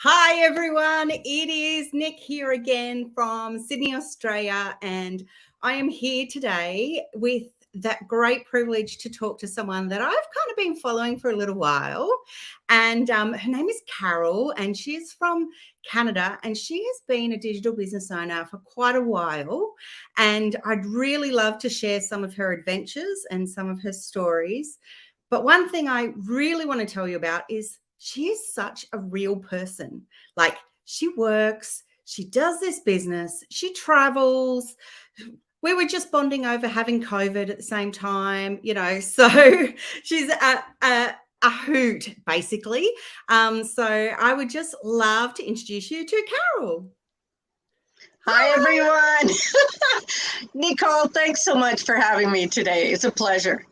Hi everyone, it is Nick here again from Sydney, Australia, and I am here today with that great privilege to talk to someone that I've kind of been following for a little while. And her name is Carol, and she's from Canada, and she has been a digital business owner for quite a while. And I'd really love to share some of her adventures and some of her stories. But one thing I really want to tell you about is she is such a real person. Like, she works, she does this business, she travels. We were just bonding over having COVID at the same time, so she's a hoot, basically. So I would just love to introduce you to Carol. Hi, everyone. Nicole, thanks so much for having me today. It's a pleasure.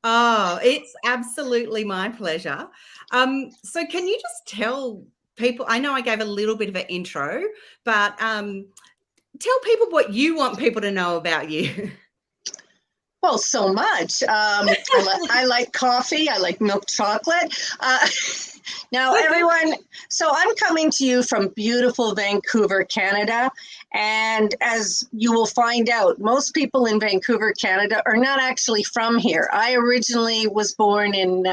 Oh, it's absolutely my pleasure. So can you just tell people, I know I gave a little bit of an intro, but tell people what you want people to know about you. Well, so much. I like coffee. I like milk chocolate. Now, everyone, so I'm coming to you from beautiful Vancouver, Canada. And as you will find out, most people in Vancouver, Canada are not actually from here. I originally was born in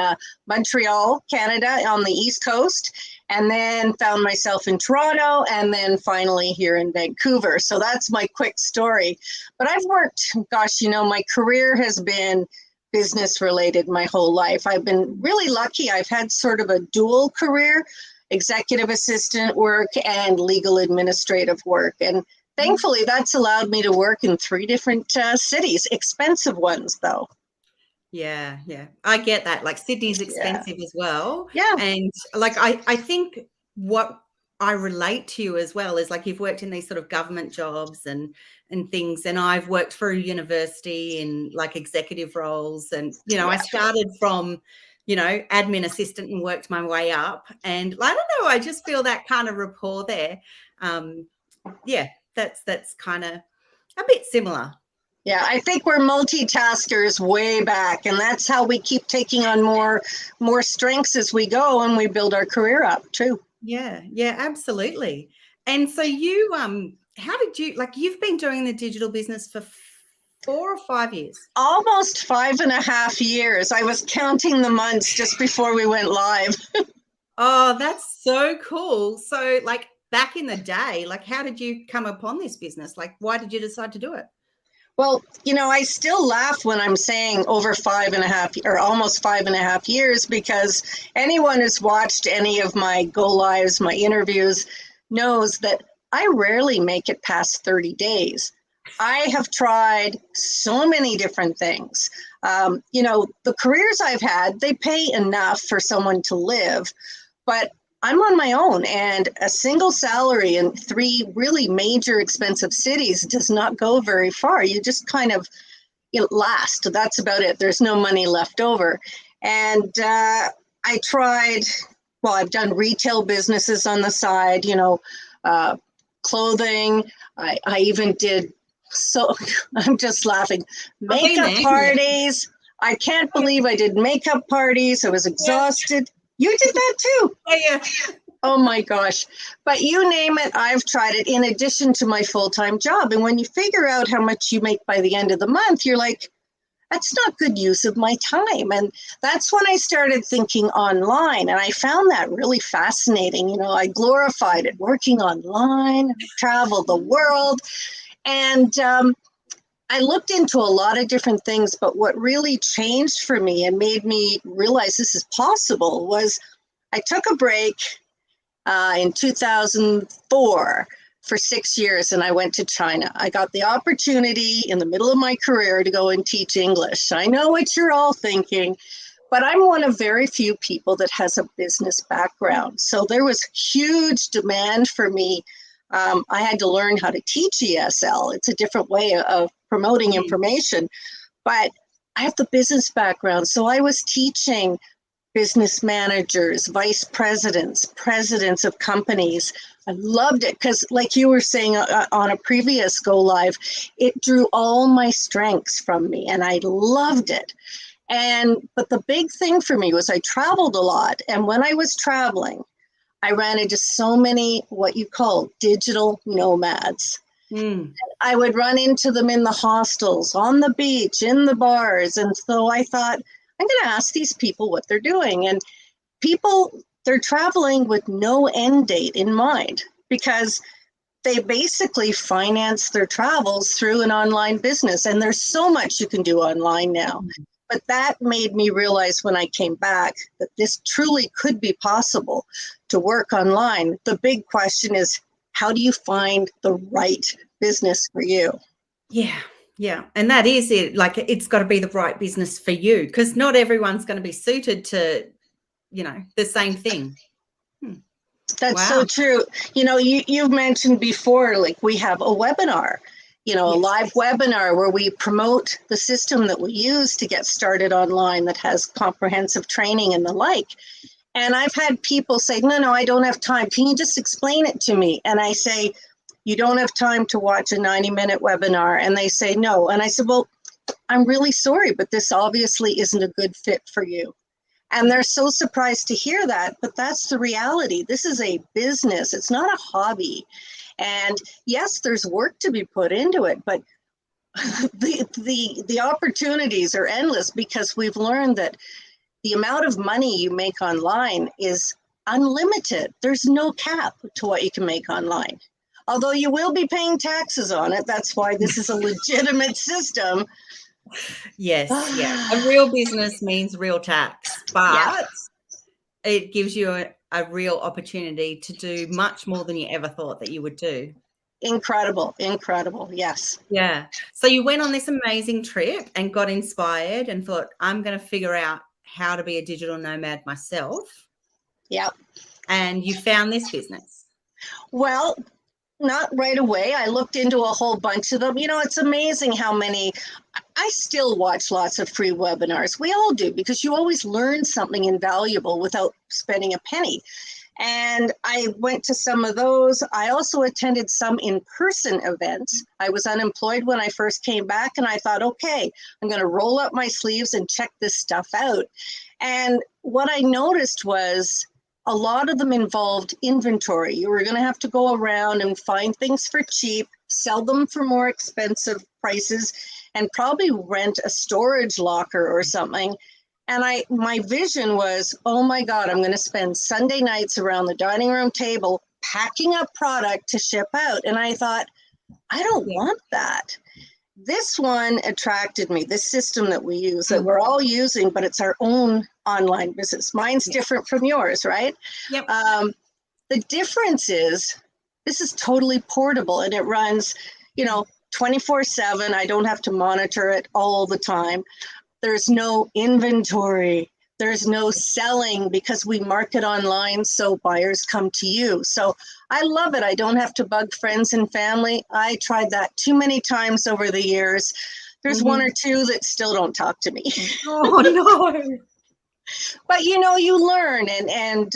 Montreal, Canada, on the East Coast, and then found myself in Toronto, and then finally here in Vancouver. So that's my quick story. But I've worked, gosh, my career has been business related my whole life. I've been really lucky. I've had sort of a dual career, executive assistant work and legal administrative work. And thankfully, that's allowed me to work in 3 different cities, expensive ones, though. Yeah. I get that. Like, Sydney's expensive as well. Yeah. And like, I think what I relate to you as well is, like, you've worked in these sort of government jobs and things, and I've worked for a university in like executive roles, and I started from admin assistant and worked my way up, and I don't know, I just feel that kind of rapport there. That's kind of a bit similar. Yeah, I think we're multitaskers way back, and that's how we keep taking on more strengths as we go, and we build our career up too. Yeah, absolutely. And so you, how did you, like, you've been doing the digital business for 4 or 5 years? Almost 5.5 years. I was counting the months just before we went live. Oh, that's so cool. So, like, back in the day, like, how did you come upon this business? Like, why did you decide to do it? Well, I still laugh when I'm saying over 5.5 or almost 5.5 years, because anyone who's watched any of my go lives, my interviews, knows that I rarely make it past 30 days. I have tried so many different things. The careers I've had, they pay enough for someone to live, but I'm on my own, and a single salary in 3 really major expensive cities does not go very far. You just kind of last. That's about it. There's no money left over. And I tried, well, I've done retail businesses on the side, clothing. I even did, so I'm just laughing, makeup parties. I can't believe I did makeup parties. I was exhausted. You did that too? Yeah. Oh my gosh. But you name it, I've tried it in addition to my full-time job. And when you figure out how much you make by the end of the month, you're like, that's not good use of my time. And that's when I started thinking online. And I found that really fascinating. I glorified it, working online, traveled the world. And I looked into a lot of different things, but what really changed for me and made me realize this is possible was I took a break in 2004 for 6 years, and I went to China. I got the opportunity in the middle of my career to go and teach English. I know what you're all thinking, but I'm one of very few people that has a business background. So there was huge demand for me. I had to learn how to teach ESL. It's a different way of promoting information, but I have the business background. So I was teaching business managers, vice presidents, presidents of companies. I loved it because, like you were saying on a previous Go Live, it drew all my strengths from me, and I loved it. But the big thing for me was I traveled a lot. And when I was traveling, I ran into so many what you call digital nomads. Mm. I would run into them in the hostels, on the beach, in the bars. And so I thought, I'm going to ask these people what they're doing. And people, they're traveling with no end date in mind because they basically finance their travels through an online business. And there's so much you can do online now. But that made me realize when I came back that this truly could be possible to work online. The big question is, how do you find the right business for you? Yeah. Yeah. And that is it. Like, it's got to be the right business for you, because not everyone's going to be suited to, the same thing. That's Wow. so true. You've mentioned before, like we have a webinar, a Yes. live webinar where we promote the system that we use to get started online that has comprehensive training and the like. And I've had people say, no, I don't have time. Can you just explain it to me? And I say, you don't have time to watch a 90-minute webinar. And they say, no. And I said, well, I'm really sorry, but this obviously isn't a good fit for you. And they're so surprised to hear that, but that's the reality. This is a business. It's not a hobby. And yes, there's work to be put into it, but the opportunities are endless because we've learned that the amount of money you make online is unlimited. There's no cap to what you can make online. Although you will be paying taxes on it. That's why this is a legitimate system. Yes. Yeah. A real business means real tax, but it gives you a real opportunity to do much more than you ever thought that you would do. Incredible. Yes. Yeah. So you went on this amazing trip and got inspired and thought, I'm going to figure out how to be a digital nomad myself. Yep. And you found this business. Well, not right away. I looked into a whole bunch of them. It's amazing how many. I still watch lots of free webinars. We all do, because you always learn something invaluable without spending a penny. And I went to some of those. I also attended some in-person events. I was unemployed when I first came back, and I thought, okay, I'm going to roll up my sleeves and check this stuff out. And what I noticed was a lot of them involved inventory. You were going to have to go around and find things for cheap, sell them for more expensive prices, and probably rent a storage locker or something. And my vision was, oh my God, I'm going to spend Sunday nights around the dining room table packing up product to ship out. And I thought, I don't want that. This one attracted me, this system that we use, that we're all using, but it's our own online business. Mine's different from yours, right? Yep. The difference is this is totally portable, and it runs, 24/7. I don't have to monitor it all the time. There's no inventory. There's no selling because we market online, so buyers come to you. So I love it. I don't have to bug friends and family. I tried that too many times over the years. There's one or two that still don't talk to me. Oh, no. But, you learn, and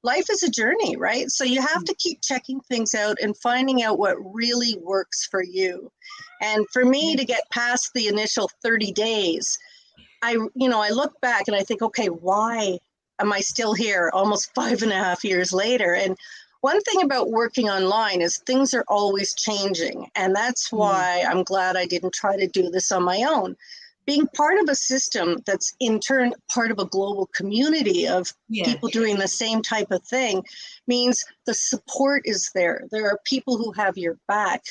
life is a journey, right? So you have to keep checking things out and finding out what really works for you. And for me to get past the initial 30 days, I look back and I think, okay, why am I still here almost 5.5 years later? And one thing about working online is things are always changing. And that's why I'm glad I didn't try to do this on my own. Being part of a system that's in turn part of a global community of people doing the same type of thing means the support is there. There are people who have your back.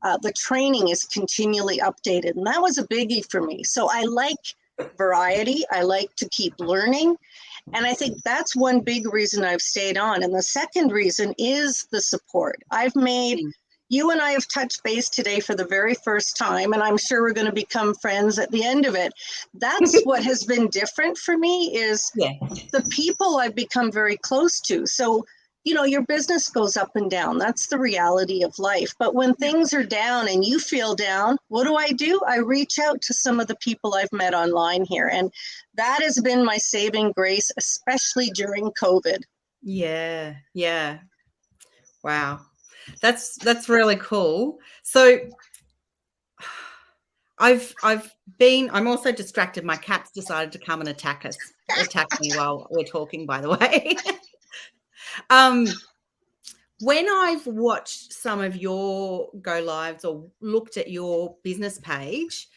The training is continually updated. And that was a biggie for me. So I like variety. I like to keep learning. And I think that's one big reason I've stayed on. And the second reason is the support. You and I have touched base today for the very first time, and I'm sure we're going to become friends at the end of it. That's what has been different for me is the people I've become very close to. So, your business goes up and down. That's the reality of life. But when things are down and you feel down, what do? I reach out to some of the people I've met online here. And that has been my saving grace, especially during COVID. Yeah. Yeah. Wow. That's really cool. So I'm also distracted. My cat's decided to come and attack me while we're talking, by the way. When I've watched some of your go lives or looked at your business page,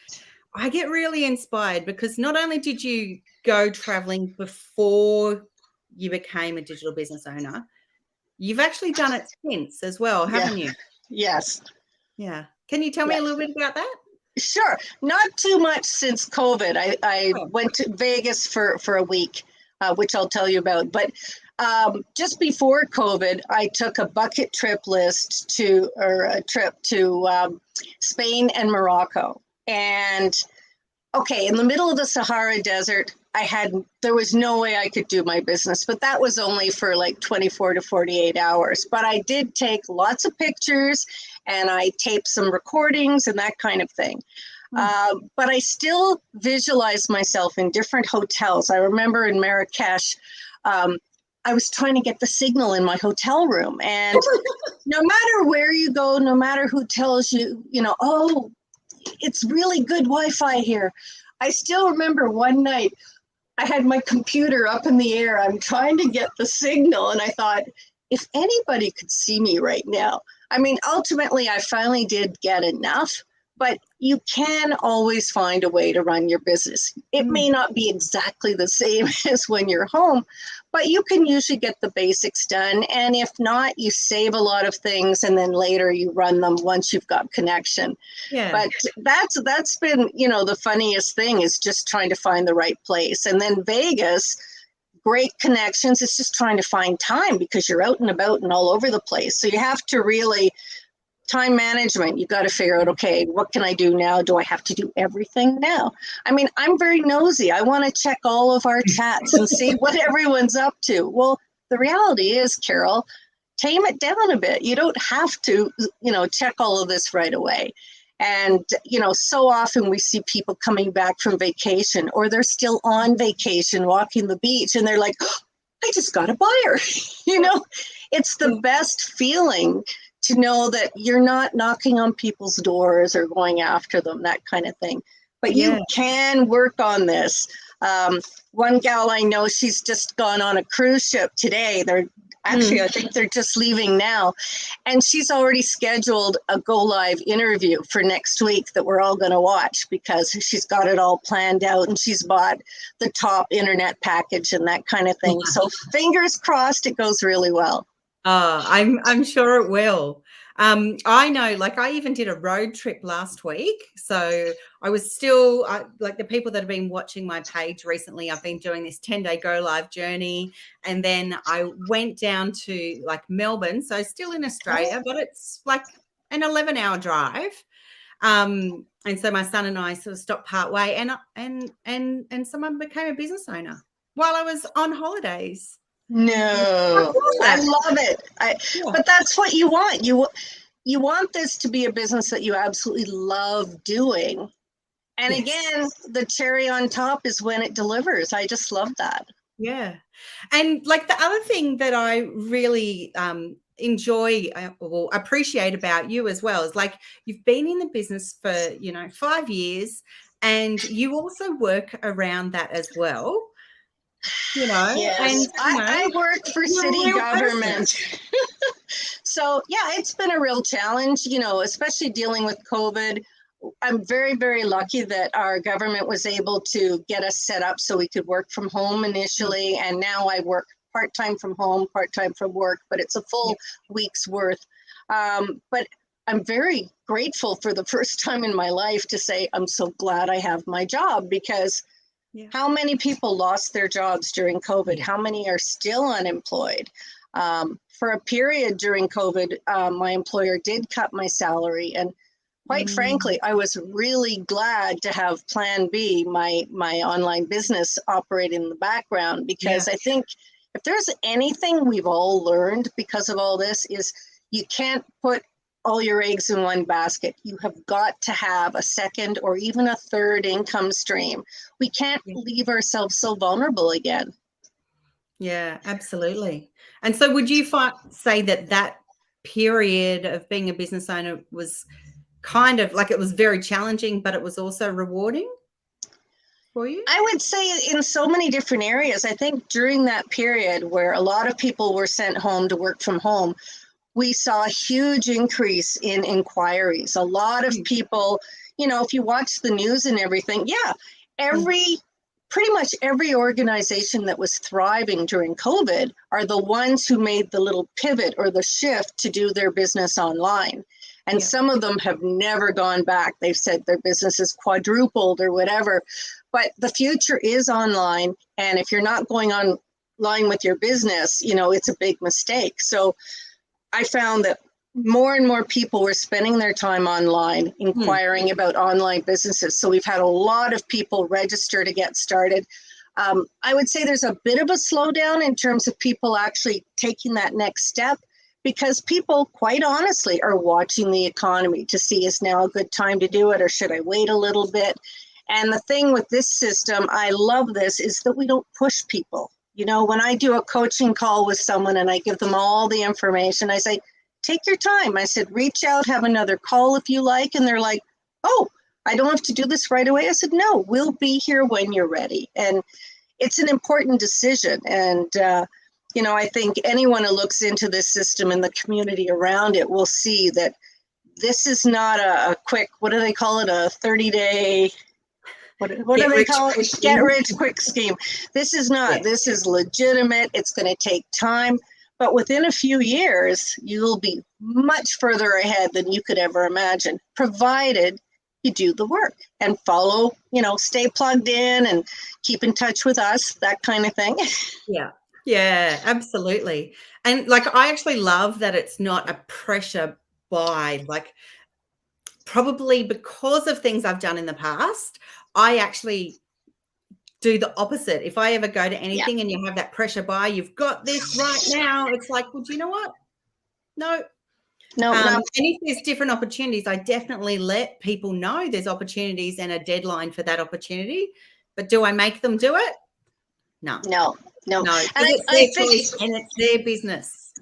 I get really inspired because not only did you go traveling before you became a digital business owner, you've actually done it since as well, haven't you? Yes. Yeah. Can you tell me a little bit about that? Sure. Not too much since COVID. I Oh. went to Vegas for a week, which I'll tell you about. But just before COVID, I took a bucket trip a trip to Spain and Morocco. And okay, in the middle of the Sahara Desert, there was no way I could do my business, but that was only for like 24 to 48 hours. But I did take lots of pictures and I taped some recordings and that kind of thing. But I still visualize myself in different hotels. I remember in Marrakesh, I was trying to get the signal in my hotel room. And no matter where you go, no matter who tells you, oh, it's really good Wi-Fi here. I still remember one night I had my computer up in the air. I'm trying to get the signal. And I thought, if anybody could see me right now, I mean, ultimately, I finally did get enough, but you can always find a way to run your business. It may not be exactly the same as when you're home, but you can usually get the basics done. And if not, you save a lot of things and then later you run them once you've got connection. Yeah. But that's been, the funniest thing is just trying to find the right place. And then Vegas, great connections. It's just trying to find time because you're out and about and all over the place. So you have to really time management. You got to figure out, okay, what can I do now? Do I have to do everything now? I mean, I'm very nosy. I want to check all of our chats and see what everyone's up to. Well, the reality is, Carol, tame it down a bit. You don't have to, check all of this right away. And, so often we see people coming back from vacation or they're still on vacation walking the beach and they're like, oh, I just got a buyer. It's the best feeling to know that you're not knocking on people's doors or going after them, that kind of thing. But you can work on this. One gal I know, she's just gone on a cruise ship today. I think they're just leaving now. And she's already scheduled a go live interview for next week that we're all going to watch because she's got it all planned out and she's bought the top internet package and that kind of thing. So fingers crossed it goes really well. I'm sure it will. I know, like I even did a road trip last week. So I was still like the people that have been watching my page recently, I've been doing this 10-day go live journey. And then I went down to like Melbourne. So still in Australia, but it's like an 11-hour drive. And so my son and I sort of stopped partway and someone became a business owner while I was on holidays. No, I love it. But that's what you want. You want this to be a business that you absolutely love doing. And again, the cherry on top is when it delivers. I just love that. Yeah. And like the other thing that I really enjoy or appreciate about you as well is like you've been in the business for, 5 years and you also work around that as well. Yes. And I work for city government. So it's been a real challenge, especially dealing with COVID. I'm very, very lucky that our government was able to get us set up so we could work from home initially. And now I work part-time from home, part-time from work, but it's a full week's worth. But I'm very grateful for the first time in my life to say, I'm so glad I have my job because how many people lost their jobs during COVID? How many are still unemployed? For a period during COVID, my employer did cut my salary. And quite frankly, I was really glad to have Plan B, my online business, operate in the background, because I think if there's anything we've all learned because of all this is you can't put all your eggs in one basket. You have got to have a second or even a third income stream. We can't leave ourselves so vulnerable again. Yeah, absolutely. And so would you say that period of being a business owner was kind of like it was very challenging, but it was also rewarding? for you? I would say in so many different areas. I think during that period where a lot of people were sent home to work from home, we saw a huge increase in inquiries. A lot of people, if you watch the news and everything, pretty much every organization that was thriving during COVID are the ones who made the little pivot or the shift to do their business online. And some of them have never gone back. They've said their business is quadrupled or whatever. But the future is online. And if you're not going online with your business, it's a big mistake. So I found that more and more people were spending their time online, inquiring about online businesses. So we've had a lot of people register to get started. I would say there's a bit of a slowdown in terms of people actually taking that next step, because people, quite honestly, are watching the economy to see, is now a good time to do it, or should I wait a little bit? And the thing with this system, I love this, is that we don't push people. When I do a coaching call with someone and I give them all the information, I say, take your time. I said, reach out, have another call if you like. And they're like, oh, I don't have to do this right away. I said, no, we'll be here when you're ready. And it's an important decision. And, I think anyone who looks into this system and the community around it will see that this is not a quick, what do they call it? A 30-day, what do they call it? Get rich quick scheme. This is not. This is legitimate. It's going to take time. But within a few years, you'll be much further ahead than you could ever imagine, provided you do the work and follow, stay plugged in and keep in touch with us, that kind of thing. Yeah, absolutely. And I actually love that it's not a pressure buy. Probably because of things I've done in the past, I actually do the opposite. If I ever go to anything and you have that pressure buy, you've got this right now, it's like, well, do you know what? No. And if there's different opportunities, I definitely let people know there's opportunities and a deadline for that opportunity. But do I make them do it? No. And it's their choice and it's their business.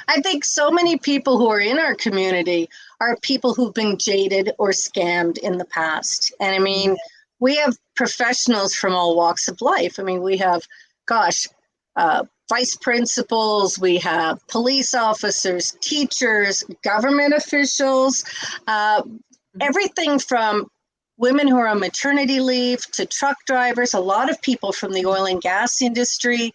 I think so many people who are in our community are people who've been jaded or scammed in the past. And I mean, we have professionals from all walks of life. I mean, we have, vice principals, we have police officers, teachers, government officials, everything from women who are on maternity leave to truck drivers, a lot of people from the oil and gas industry.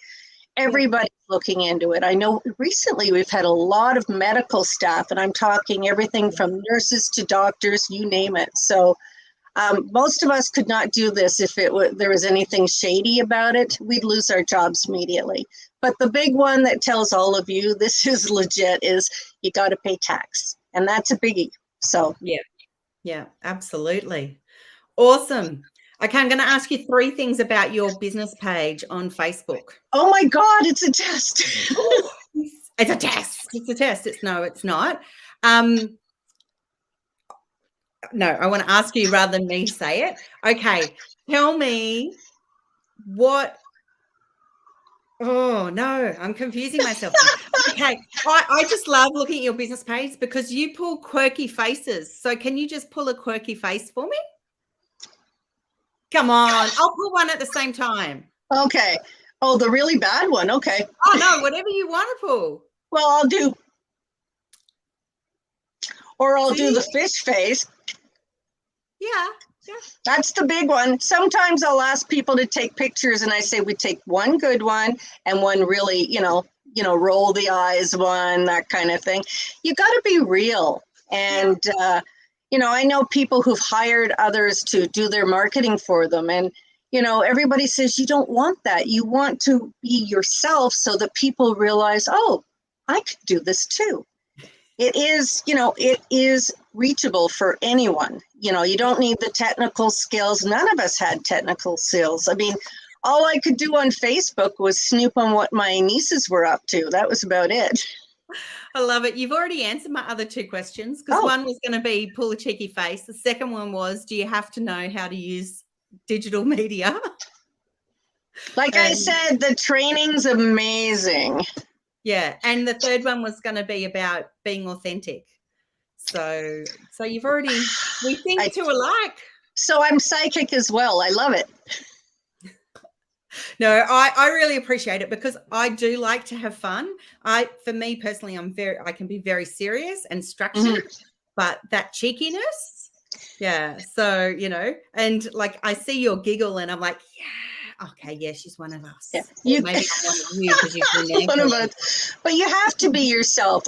Everybody's looking into it. I know recently we've had a lot of medical staff, and I'm talking everything from nurses to doctors, you name it. So most of us could not do this if there was anything shady about it. We'd lose our jobs immediately. But the big one that tells all of you this is legit is you got to pay tax. And that's a biggie. So yeah, absolutely. Awesome. Okay, I'm going to ask you 3 things about your business page on Facebook. Oh my God, it's a test. It's a test. No, it's not. No, I want to ask you rather than me say it. Okay, tell me what. Oh no, I'm confusing myself. Okay, I just love looking at your business page because you pull quirky faces. So can you just pull a quirky face for me? Come on, I'll pull one at the same time. Okay. Oh, the really bad one. Okay. Oh no, whatever you want to pull. Well, I'll do the fish face. Yeah. That's the big one. Sometimes I'll ask people to take pictures and I say we take one good one and one really, roll the eyes one, that kind of thing. You got to be real. And, I know people who've hired others to do their marketing for them. And, everybody says you don't want that. You want to be yourself so that people realize, oh, I could do this too. It is reachable for anyone. You don't need the technical skills. None of us had technical skills. I mean, all I could do on Facebook was snoop on what my nieces were up to. That was about it. I love it. You've already answered my other 2 questions because one was going to be pull a cheeky face. The second one was, do you have to know how to use digital media? Like I said, the training's amazing. Yeah. And the third one was going to be about being authentic. So you've already, we think alike. So I'm psychic as well. I love it. No, I really appreciate it because I do like to have fun. For me personally, I can be very serious and structured, but that cheekiness, yeah. So, and like I see your giggle and I'm like, yeah, okay, yeah, she's one of us. Yeah. Maybe I'm one of you because you've been One there. of us. But you have to be yourself.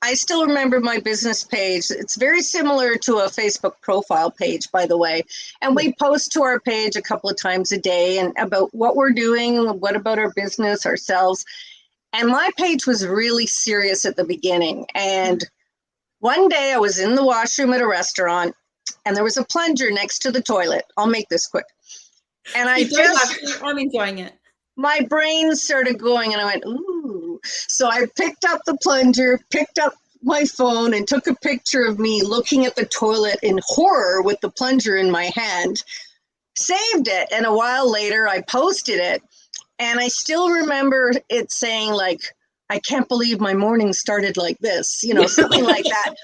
I still remember my business page. It's very similar to a Facebook profile page, by the way. And we post to our page a couple of times a day and about what we're doing, what about our business, ourselves. And my page was really serious at the beginning. And one day I was in the washroom at a restaurant and there was a plunger next to the toilet. I'll make this quick. And I'm enjoying it. My brain started going and I went, ooh. So I picked up the plunger, picked up my phone and took a picture of me looking at the toilet in horror with the plunger in my hand, saved it. And a while later I posted it. And I still remember it saying like, I can't believe my morning started like this, something like that.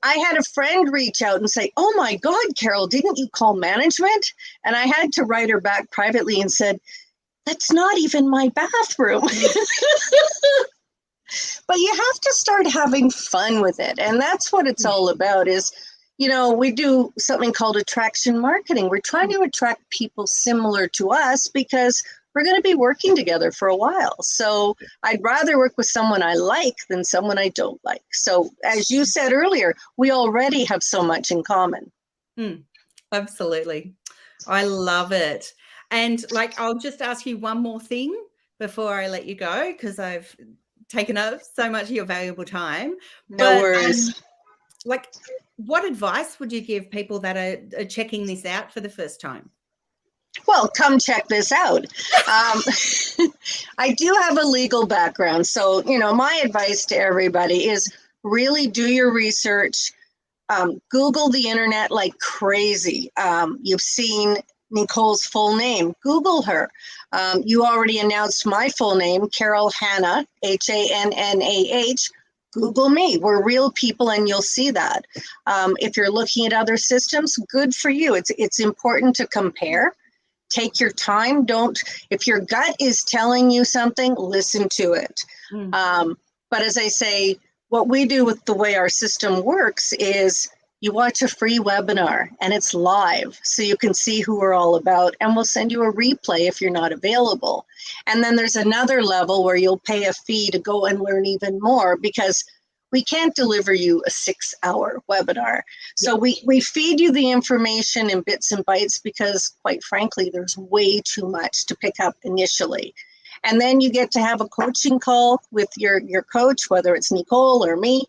I had a friend reach out and say, oh my God, Carol, didn't you call management? And I had to write her back privately and said, that's not even my bathroom. But you have to start having fun with it. And that's what it's all about is, we do something called attraction marketing. We're trying to attract people similar to us because we're going to be working together for a while. So I'd rather work with someone I like than someone I don't like. So as you said earlier, we already have so much in common. Absolutely. I love it. And like, I'll just ask you one more thing before I let you go, because I've taken up so much of your valuable time. No worries. Like, what advice would you give people that are checking this out for the first time? Well, come check this out. I do have a legal background. So, my advice to everybody is really do your research. Google the internet like crazy. You've seen Nicole's full name. Google her. You already announced my full name, Carol Hannah, Hannah. Google me. We're real people and you'll see that. If you're looking at other systems, good for you. It's important to compare. Take your time. If your gut is telling you something, listen to it. But as I say, what we do with the way our system works is you watch a free webinar and it's live so you can see who we're all about, and we'll send you a replay if you're not available. And then there's another level where you'll pay a fee to go and learn even more because we can't deliver you a 6-hour webinar. So we feed you the information in bits and bytes because quite frankly, there's way too much to pick up initially. And then you get to have a coaching call with your coach, whether it's Nicole or me.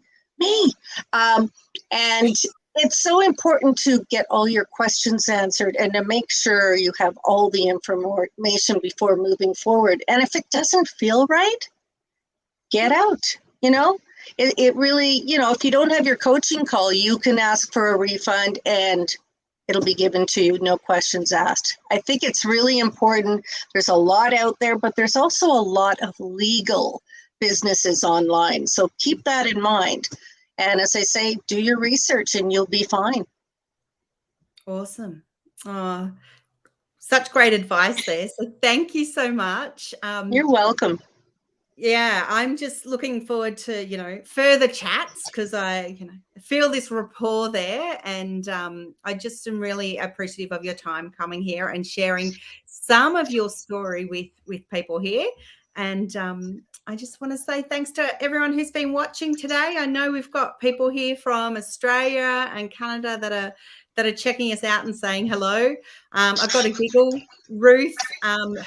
And it's so important to get all your questions answered and to make sure you have all the information before moving forward. And if it doesn't feel right, get out, It really, if you don't have your coaching call, you can ask for a refund and it'll be given to you, no questions asked. I think it's really important. There's a lot out there, but there's also a lot of legal businesses online. So keep that in mind. And as I say, do your research and you'll be fine. Awesome. Oh, such great advice there. So thank you so much. You're welcome. Yeah, I'm just looking forward to, further chats because I, feel this rapport there. And I just am really appreciative of your time coming here and sharing some of your story with people here. And I just want to say thanks to everyone who's been watching today. I know we've got people here from Australia and Canada that are checking us out and saying hello. I've got a giggle. Ruth,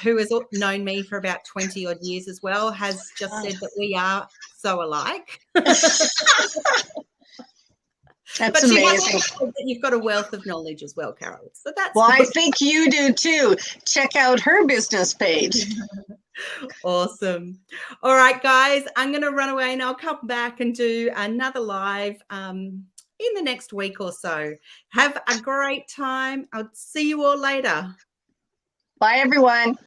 who has known me for about 20 odd years as well, has just said that we are so alike. That's amazing. You've got a wealth of knowledge as well, Carol. So that's well, I think you do too. Check out her business page. Awesome. All right, guys, I'm going to run away and I'll come back and do another live in the next week or so. Have a great time. I'll see you all later. Bye, everyone.